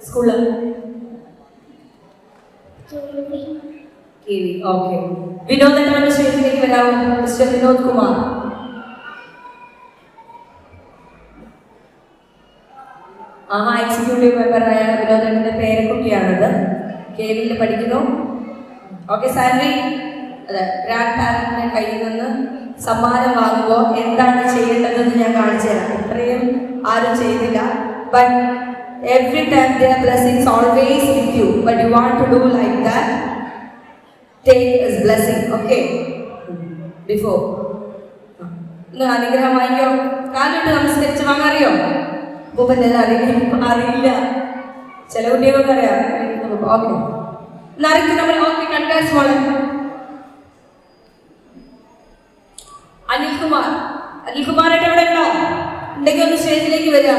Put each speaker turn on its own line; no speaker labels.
സ്കൂളിൽ? ഓക്കെ. വിനോദ് എന്നാണ് സ്റ്റേജിലേക്ക് വരാമോ? മിസ്റ്റർ വിനോദ് കുമാർ. എക്സിക്യൂട്ടീവ് മെമ്പറായ വിനോദന്റെ പേരക്കുട്ടിയാണത്. KV പഠിക്കുന്നു. ഓക്കെ. സാലറി അതെ, ഗ്രാൻഡ് പാരന്റിന്റെ കയ്യിൽ നിന്ന് സമ്മാനം വാങ്ങുമ്പോൾ എന്താണ് ചെയ്യേണ്ടതെന്ന് ഞാൻ കാണിച്ചു തരാം. ഇത്രയും ആരും ചെയ്തില്ല. But every time their blessings always with you, but you want to do like that, take as blessing. Okay, before അനുഗ്രഹം വാങ്ങിക്കോ. കാലിട്ട് നമസ്കരിച്ച് വാങ്ങാറിയോ? ഭൂപനെല്ലാം അറിയില്ല. ചില കുട്ടികൾക്ക് അറിയാം. ഓക്കെ, നറുക്ക് നമ്മൾ. ഓക്കെ, കൺഗ്രാറ്റ്സ് മോളെ. അനിൽകുമാർ. അനിൽകുമാറായിട്ട് എവിടെ ഉണ്ടോ? ഉണ്ടെങ്കിൽ ഒന്ന് സ്റ്റേജിലേക്ക് വരിക.